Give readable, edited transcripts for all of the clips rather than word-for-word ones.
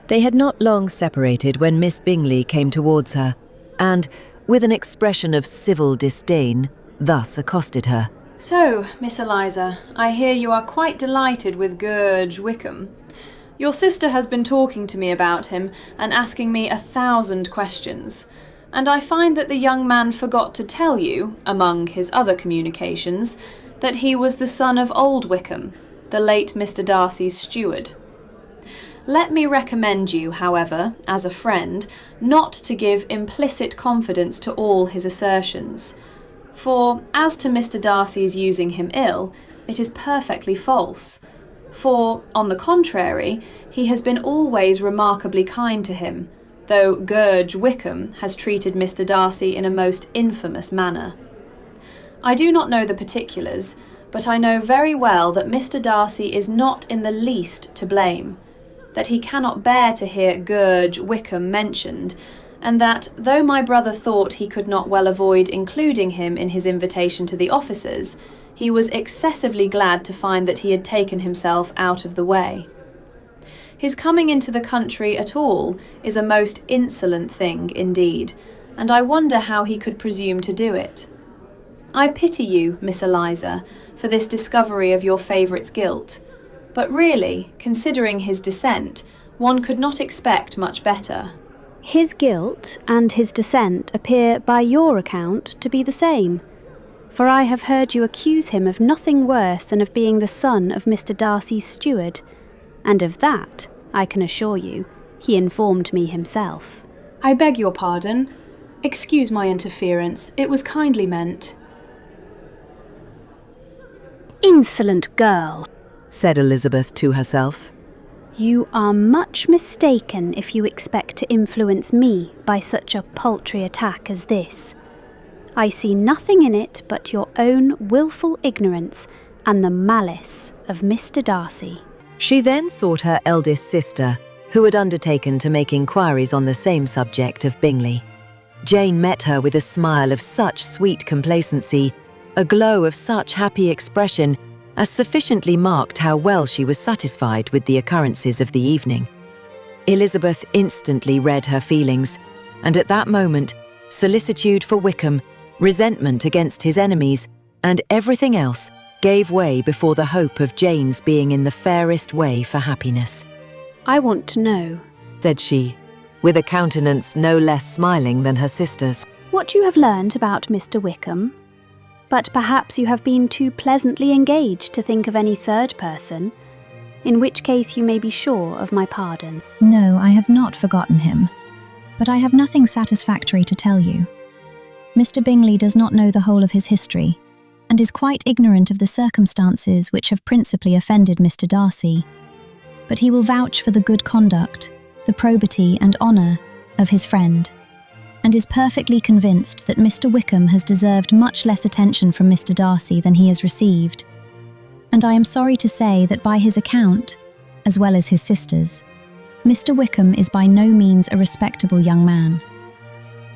They had not long separated when Miss Bingley came towards her, and, with an expression of civil disdain, thus accosted her. "So, Miss Eliza, I hear you are quite delighted with Grrge Wickham. Your sister has been talking to me about him and asking me 1,000 questions, and I find that the young man forgot to tell you, among his other communications, that he was the son of old Wickham, the late Mr. Darcy's steward. Let me recommend you, however, as a friend, not to give implicit confidence to all his assertions. For, as to Mr. Darcy's using him ill, it is perfectly false. For, on the contrary, he has been always remarkably kind to him, though Grrge Wickham has treated Mr. Darcy in a most infamous manner. I do not know the particulars, but I know very well that Mr. Darcy is not in the least to blame, that he cannot bear to hear Grrge Wickham mentioned, and that, though my brother thought he could not well avoid including him in his invitation to the officers, he was excessively glad to find that he had taken himself out of the way. His coming into the country at all is a most insolent thing indeed, and I wonder how he could presume to do it. I pity you, Miss Eliza, for this discovery of your favourite's guilt, but really, considering his descent, one could not expect much better." "His guilt and his descent appear, by your account, to be the same, for I have heard you accuse him of nothing worse than of being the son of Mr. Darcy's steward, and of that, I can assure you, he informed me himself." "I beg your pardon. Excuse my interference. It was kindly meant." "Insolent girl," said Elizabeth to herself. "You are much mistaken if you expect to influence me by such a paltry attack as this. I see nothing in it but your own wilful ignorance and the malice of Mr. Darcy." She then sought her eldest sister, who had undertaken to make inquiries on the same subject of Bingley. Jane met her with a smile of such sweet complacency, a glow of such happy expression, as sufficiently marked how well she was satisfied with the occurrences of the evening. Elizabeth instantly read her feelings, and at that moment, solicitude for Wickham, resentment against his enemies, and everything else gave way before the hope of Jane's being in the fairest way for happiness. "I want to know," said she, with a countenance no less smiling than her sister's, "what you have learned about Mr. Wickham. But perhaps you have been too pleasantly engaged to think of any third person, in which case you may be sure of my pardon." "No, I have not forgotten him, but I have nothing satisfactory to tell you. Mr. Bingley does not know the whole of his history, and is quite ignorant of the circumstances which have principally offended Mr. Darcy, but he will vouch for the good conduct, the probity and honour of his friend, and is perfectly convinced that Mr. Wickham has deserved much less attention from Mr. Darcy than he has received, and I am sorry to say that by his account, as well as his sister's, Mr. Wickham is by no means a respectable young man.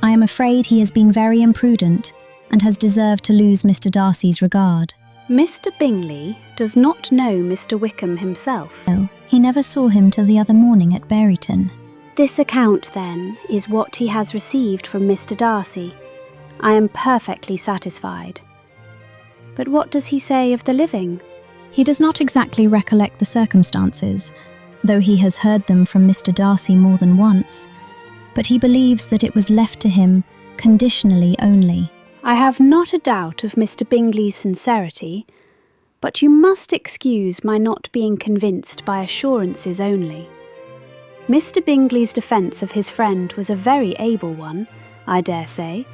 I am afraid he has been very imprudent and has deserved to lose Mr. Darcy's regard." "Mr. Bingley does not know Mr. Wickham himself?" "No, he never saw him till the other morning at Berryton." "This account, then, is what he has received from Mr. Darcy. I am perfectly satisfied. But what does he say of the living?" "He does not exactly recollect the circumstances, though he has heard them from Mr. Darcy more than once, but he believes that it was left to him conditionally only." "I have not a doubt of Mr. Bingley's sincerity, but you must excuse my not being convinced by assurances only. Mr. Bingley's defence of his friend was a very able one, I dare say,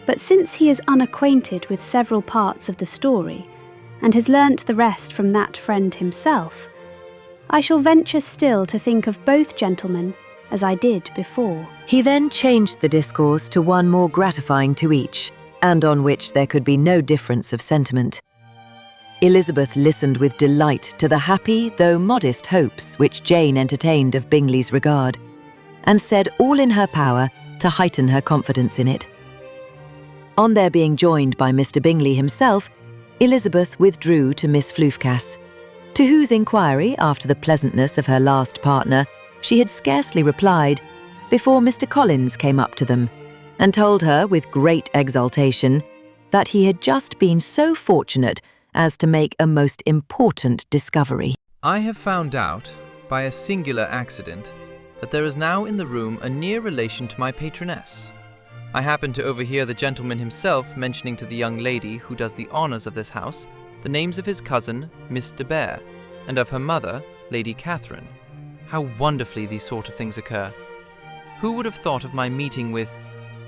but since he is unacquainted with several parts of the story, and has learnt the rest from that friend himself, I shall venture still to think of both gentlemen as I did before." He then changed the discourse to one more gratifying to each, and on which there could be no difference of sentiment. Elizabeth listened with delight to the happy, though modest hopes which Jane entertained of Bingley's regard, and said all in her power to heighten her confidence in it. On their being joined by Mr. Bingley himself, Elizabeth withdrew to Miss Floofcass, to whose inquiry, after the pleasantness of her last partner, She had scarcely replied before Mr. Collins came up to them and told her with great exultation that he had just been so fortunate as to make a most important discovery. I have found out, by a singular accident, that there is now in the room a near relation to my patroness. I happened to overhear the gentleman himself mentioning to the young lady who does the honours of this house the names of his cousin, Miss de Bear, and of her mother, Lady Catherine. How wonderfully these sort of things occur! Who would have thought of my meeting with,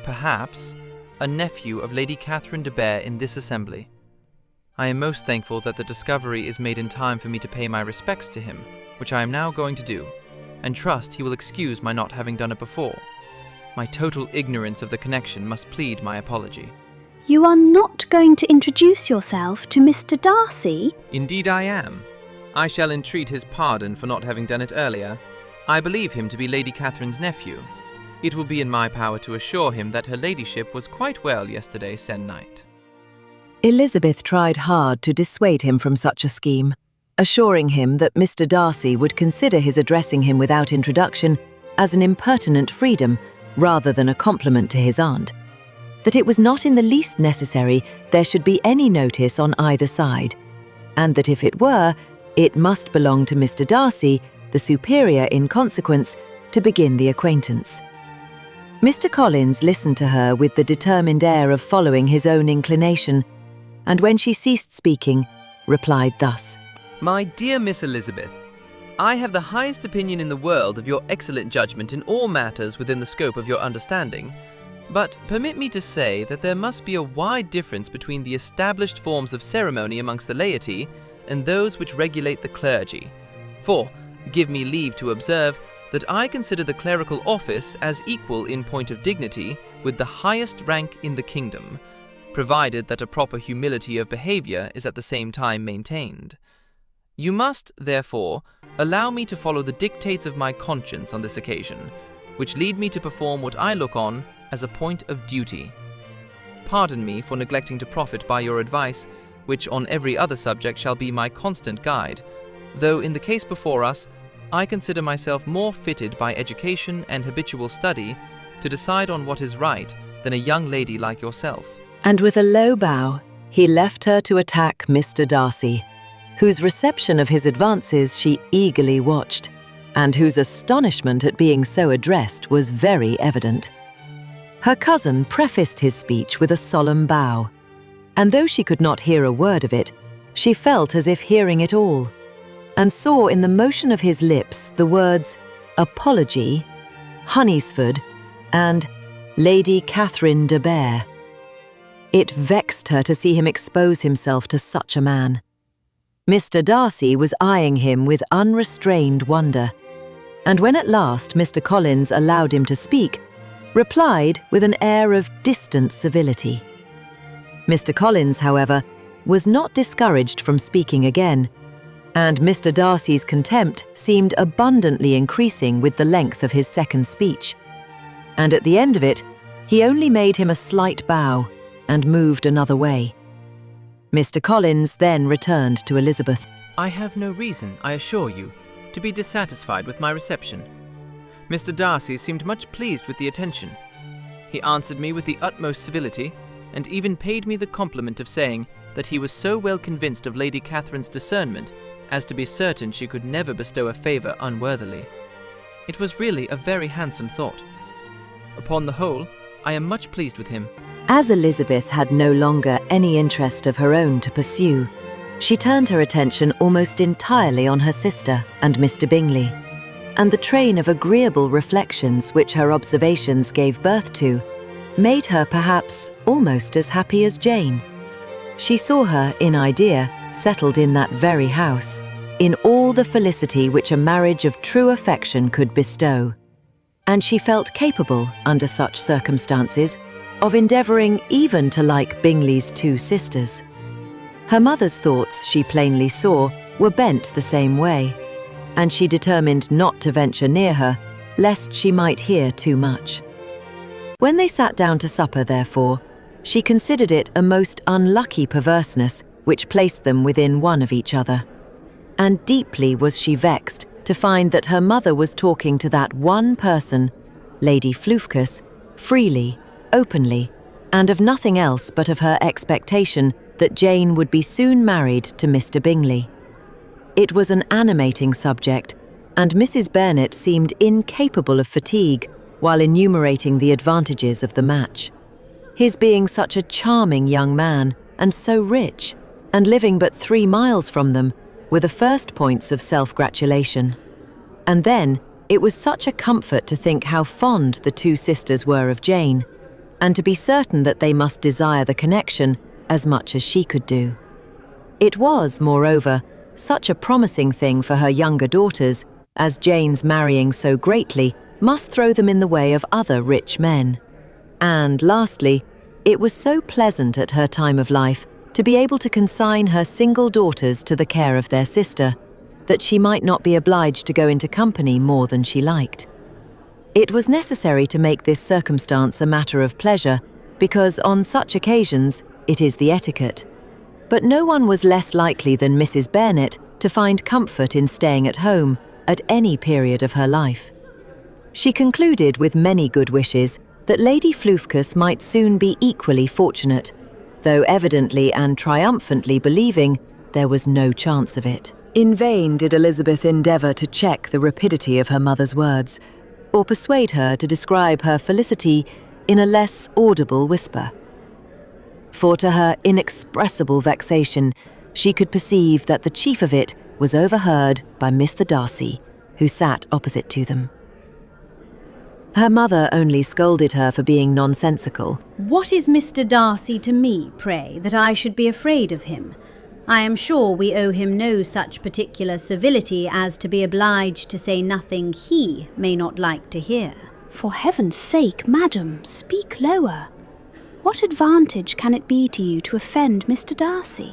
perhaps, a nephew of Lady Catherine de Bear in this assembly? I am most thankful that the discovery is made in time for me to pay my respects to him, which I am now going to do, and trust he will excuse my not having done it before. My total ignorance of the connection must plead my apology. You are not going to introduce yourself to Mr. Darcy? Indeed I am. I shall entreat his pardon for not having done it earlier. I believe him to be Lady Catherine's nephew. It will be in my power to assure him that her ladyship was quite well yesterday se'nnight. Elizabeth tried hard to dissuade him from such a scheme, assuring him that Mr. Darcy would consider his addressing him without introduction as an impertinent freedom rather than a compliment to his aunt, that it was not in the least necessary there should be any notice on either side, and that if it were, it must belong to Mr. Darcy, the superior in consequence, to begin the acquaintance. Mr. Collins listened to her with the determined air of following his own inclination, and when she ceased speaking, replied thus: My dear Miss Elizabeth, I have the highest opinion in the world of your excellent judgment in all matters within the scope of your understanding, but permit me to say that there must be a wide difference between the established forms of ceremony amongst the laity and those which regulate the clergy. For, give me leave to observe, that I consider the clerical office as equal in point of dignity with the highest rank in the kingdom, provided that a proper humility of behaviour is at the same time maintained. You must, therefore, allow me to follow the dictates of my conscience on this occasion, which lead me to perform what I look on as a point of duty. Pardon me for neglecting to profit by your advice, which on every other subject shall be my constant guide, though in the case before us, I consider myself more fitted by education and habitual study to decide on what is right than a young lady like yourself. And with a low bow, he left her to attack Mr. Darcy, whose reception of his advances she eagerly watched, and whose astonishment at being so addressed was very evident. Her cousin prefaced his speech with a solemn bow, and though she could not hear a word of it, she felt as if hearing it all, and saw in the motion of his lips the words apology, Honeysford, and Lady Catherine de Bear. It vexed her to see him expose himself to such a man. Mr. Darcy was eyeing him with unrestrained wonder, and when at last Mr. Collins allowed him to speak, replied with an air of distant civility. Mr. Collins, however, was not discouraged from speaking again, and Mr. Darcy's contempt seemed abundantly increasing with the length of his second speech, and at the end of it, he only made him a slight bow and moved another way. Mr. Collins then returned to Elizabeth. I have no reason, I assure you, to be dissatisfied with my reception. Mr. Darcy seemed much pleased with the attention. He answered me with the utmost civility, and even paid me the compliment of saying that he was so well convinced of Lady Catherine's discernment as to be certain she could never bestow a favour unworthily. It was really a very handsome thought. Upon the whole, I am much pleased with him. As Elizabeth had no longer any interest of her own to pursue, she turned her attention almost entirely on her sister and Mr. Bingley, and the train of agreeable reflections which her observations gave birth to made her perhaps almost as happy as Jane. She saw her, in idea, settled in that very house, in all the felicity which a marriage of true affection could bestow, and she felt capable, under such circumstances, of endeavouring even to like Bingley's two sisters. Her mother's thoughts, she plainly saw, were bent the same way, and she determined not to venture near her, lest she might hear too much. When they sat down to supper, therefore, she considered it a most unlucky perverseness which placed them within one of each other, and deeply was she vexed to find that her mother was talking to that one person, Lady Floofkes, freely, openly, and of nothing else but of her expectation that Jane would be soon married to Mr. Bingley. It was an animating subject, and Mrs. Bearnet seemed incapable of fatigue while enumerating the advantages of the match. His being such a charming young man, and so rich, and living but 3 miles from them, were the first points of self-gratulation. And then, it was such a comfort to think how fond the two sisters were of Jane, and to be certain that they must desire the connection as much as she could do. It was, moreover, such a promising thing for her younger daughters, as Jane's marrying so greatly must throw them in the way of other rich men. And lastly, it was so pleasant at her time of life to be able to consign her single daughters to the care of their sister, that she might not be obliged to go into company more than she liked. It was necessary to make this circumstance a matter of pleasure, because on such occasions it is the etiquette. But no one was less likely than Mrs. Bearnet to find comfort in staying at home at any period of her life. She concluded with many good wishes that Lady Floofkes might soon be equally fortunate, though evidently and triumphantly believing there was no chance of it. In vain did Elizabeth endeavour to check the rapidity of her mother's words, or persuade her to describe her felicity in a less audible whisper. For to her inexpressible vexation, she could perceive that the chief of it was overheard by Mr. Darcy, who sat opposite to them. Her mother only scolded her for being nonsensical. "What is Mr. Darcy to me, pray, that I should be afraid of him? I am sure we owe him no such particular civility as to be obliged to say nothing he may not like to hear." For heaven's sake, madam, speak lower. What advantage can it be to you to offend Mr. Darcy?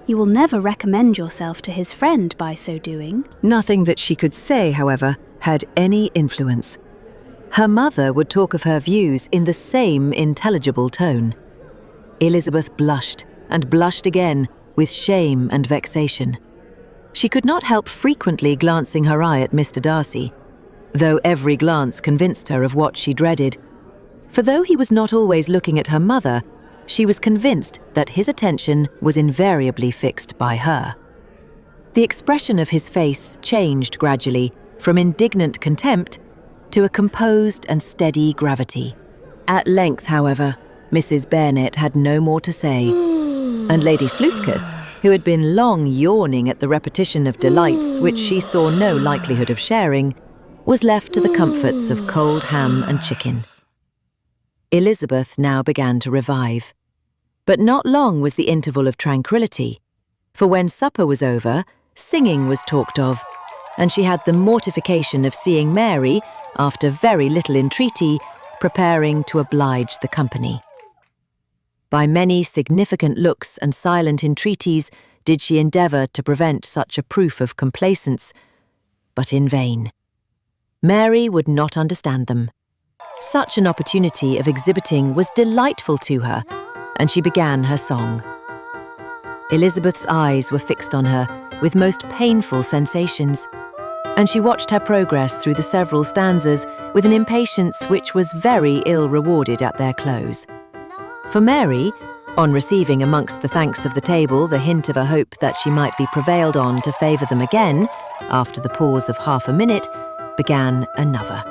You will never recommend yourself to his friend by so doing. Nothing that she could say, however, had any influence. Her mother would talk of her views in the same intelligible tone. Elizabeth blushed, and blushed again, with shame and vexation. She could not help frequently glancing her eye at Mr. Darcy, though every glance convinced her of what she dreaded. For though he was not always looking at her mother, she was convinced that his attention was invariably fixed by her. The expression of his face changed gradually from indignant contempt to a composed and steady gravity. At length, however, Mrs. Bearnet had no more to say, and Lady Floofkes, who had been long yawning at the repetition of delights which she saw no likelihood of sharing, was left to the comforts of cold ham and chicken. Elizabeth now began to revive. But not long was the interval of tranquillity, for when supper was over, singing was talked of, and she had the mortification of seeing Mary, after very little entreaty, preparing to oblige the company. By many significant looks and silent entreaties did she endeavour to prevent such a proof of complaisance, but in vain. Mary would not understand them. Such an opportunity of exhibiting was delightful to her, and she began her song. Elizabeth's eyes were fixed on her with most painful sensations, and she watched her progress through the several stanzas with an impatience which was very ill rewarded at their close. For Mary, on receiving amongst the thanks of the table the hint of a hope that she might be prevailed on to favour them again, after the pause of half a minute, began another.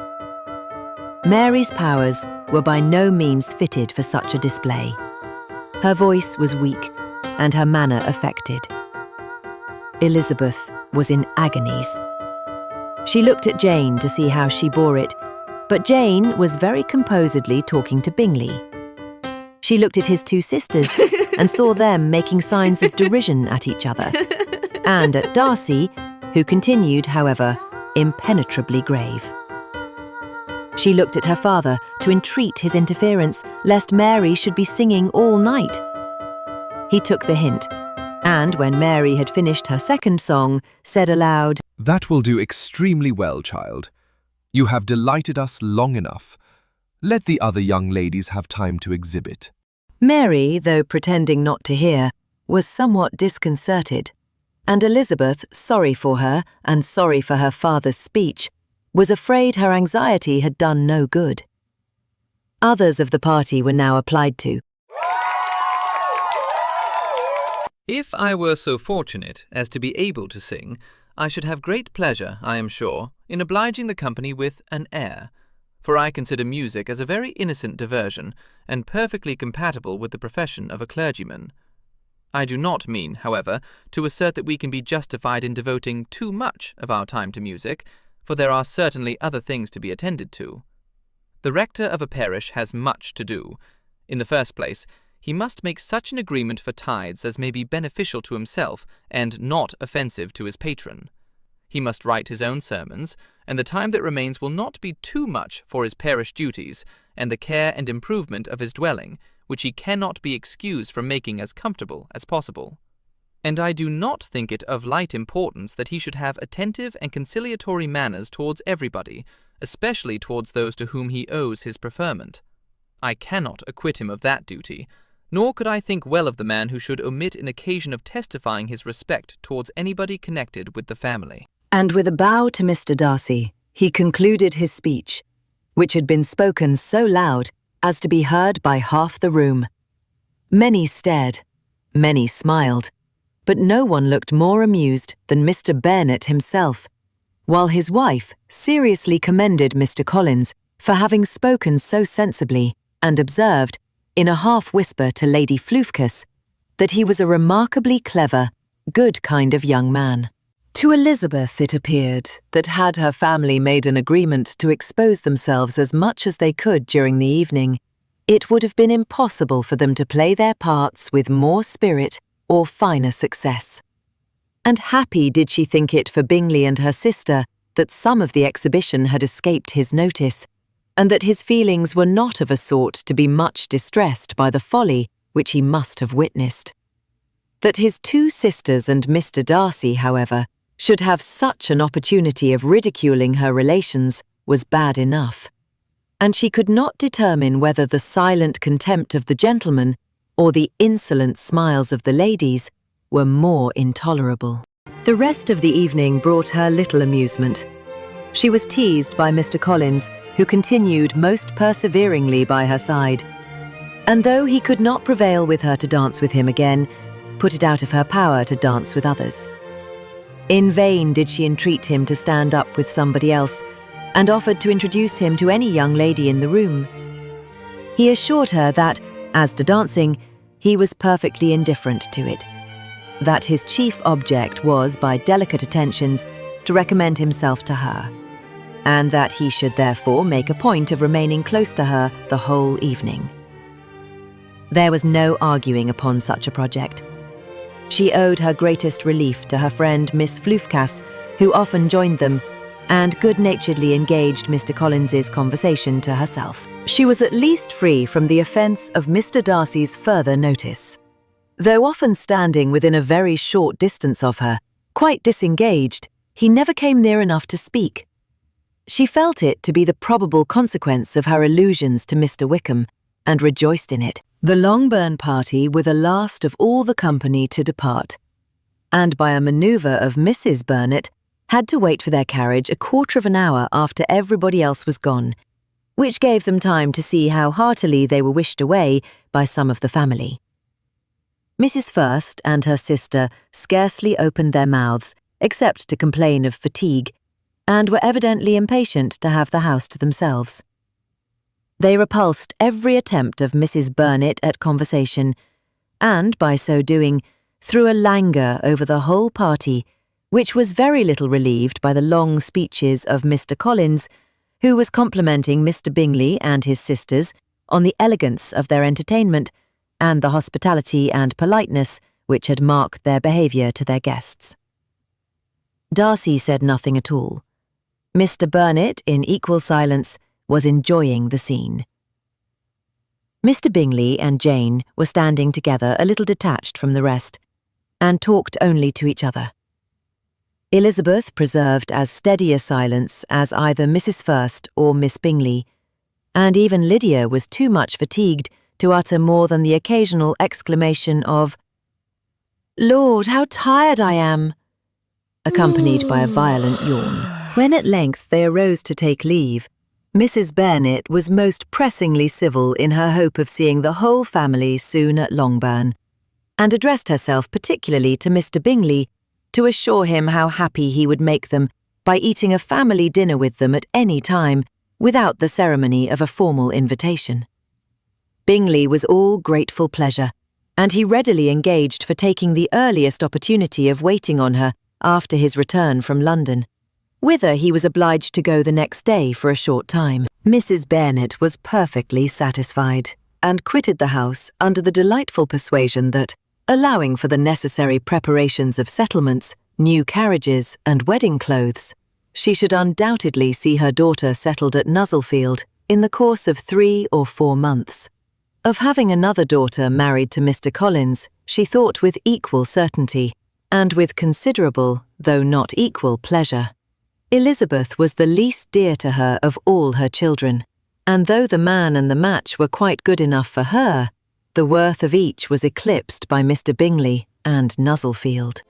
Mary's powers were by no means fitted for such a display. Her voice was weak, and her manner affected. Elizabeth was in agonies. She looked at Jane to see how she bore it, but Jane was very composedly talking to Bingley. She looked at his two sisters and saw them making signs of derision at each other, and at Darcy, who continued, however, impenetrably grave. She looked at her father to entreat his interference, lest Mary should be singing all night. He took the hint, and when Mary had finished her second song, said aloud, "That will do extremely well, child. You have delighted us long enough. Let the other young ladies have time to exhibit." Mary, though pretending not to hear, was somewhat disconcerted, and Elizabeth, sorry for her and sorry for her father's speech, was afraid her anxiety had done no good. Others of the party were now applied to. If I were so fortunate as to be able to sing, I should have great pleasure, I am sure, in obliging the company with an air, for I consider music as a very innocent diversion, and perfectly compatible with the profession of a clergyman. I do not mean, however, to assert that we can be justified in devoting too much of our time to music, for there are certainly other things to be attended to. The rector of a parish has much to do. In the first place, he must make such an agreement for tithes as may be beneficial to himself and not offensive to his patron. He must write his own sermons, and the time that remains will not be too much for his parish duties and the care and improvement of his dwelling, which he cannot be excused from making as comfortable as possible. And I do not think it of light importance that he should have attentive and conciliatory manners towards everybody, especially towards those to whom he owes his preferment. I cannot acquit him of that duty, nor could I think well of the man who should omit an occasion of testifying his respect towards anybody connected with the family. And with a bow to Mr. Darcy, he concluded his speech, which had been spoken so loud as to be heard by half the room. Many stared, many smiled, but no one looked more amused than Mr. Bearnet himself, while his wife seriously commended Mr. Collins for having spoken so sensibly, and observed, in a half-whisper to Lady Floofkes, that he was a remarkably clever, good kind of young man. To Elizabeth it appeared that had her family made an agreement to expose themselves as much as they could during the evening, it would have been impossible for them to play their parts with more spirit or finer success. And happy did she think it for Bingley and her sister that some of the exhibition had escaped his notice, and that his feelings were not of a sort to be much distressed by the folly which he must have witnessed. That his two sisters and Mr. Darcy, however, should have such an opportunity of ridiculing her relations was bad enough, and she could not determine whether the silent contempt of the gentlemen or the insolent smiles of the ladies were more intolerable. The rest of the evening brought her little amusement. She was teased by Mr. Collins, who continued most perseveringly by her side, and though he could not prevail with her to dance with him again, put it out of her power to dance with others. In vain did she entreat him to stand up with somebody else, and offered to introduce him to any young lady in the room. He assured her that, as to dancing, he was perfectly indifferent to it, that his chief object was, by delicate attentions, to recommend himself to her, and that he should therefore make a point of remaining close to her the whole evening. There was no arguing upon such a project. She owed her greatest relief to her friend Miss Floofkes, who often joined them, and good-naturedly engaged Mr. Collins's conversation to herself. She was at least free from the offence of Mr. Darcy's further notice. Though often standing within a very short distance of her, quite disengaged, he never came near enough to speak. She felt it to be the probable consequence of her allusions to Mr. Wickham, and rejoiced in it. The Longbourn party were the last of all the company to depart, and by a manoeuvre of Mrs. Bearnet, had to wait for their carriage a quarter of an hour after everybody else was gone, which gave them time to see how heartily they were wished away by some of the family. Mrs. First and her sister scarcely opened their mouths, except to complain of fatigue, and were evidently impatient to have the house to themselves. They repulsed every attempt of Mrs. Bearnet at conversation, and, by so doing, threw a languor over the whole party, which was very little relieved by the long speeches of Mr. Collins, who was complimenting Mr. Bingley and his sisters on the elegance of their entertainment and the hospitality and politeness which had marked their behaviour to their guests. Darcy said nothing at all. Mr. Bearnet, in equal silence, was enjoying the scene. Mr. Bingley and Jane were standing together a little detached from the rest, and talked only to each other. Elizabeth preserved as steady a silence as either Mrs. First or Miss Bingley, and even Lydia was too much fatigued to utter more than the occasional exclamation of, "Lord, how tired I am!" accompanied by a violent yawn. When at length they arose to take leave, Mrs. Bearnet was most pressingly civil in her hope of seeing the whole family soon at Longbourn, and addressed herself particularly to Mr. Bingley to assure him how happy he would make them by eating a family dinner with them at any time without the ceremony of a formal invitation. Bingley was all grateful pleasure, and he readily engaged for taking the earliest opportunity of waiting on her after his return from London, whither he was obliged to go the next day for a short time. Mrs. Bearnet was perfectly satisfied, and quitted the house under the delightful persuasion that, allowing for the necessary preparations of settlements, new carriages, and wedding clothes, she should undoubtedly see her daughter settled at Nuzzlefield in the course of 3 or 4 months. Of having another daughter married to Mr. Collins, she thought with equal certainty, and with considerable, though not equal, pleasure. Elizabeth was the least dear to her of all her children, and though the man and the match were quite good enough for her, the worth of each was eclipsed by Mr. Bingley and Nuzzlefield.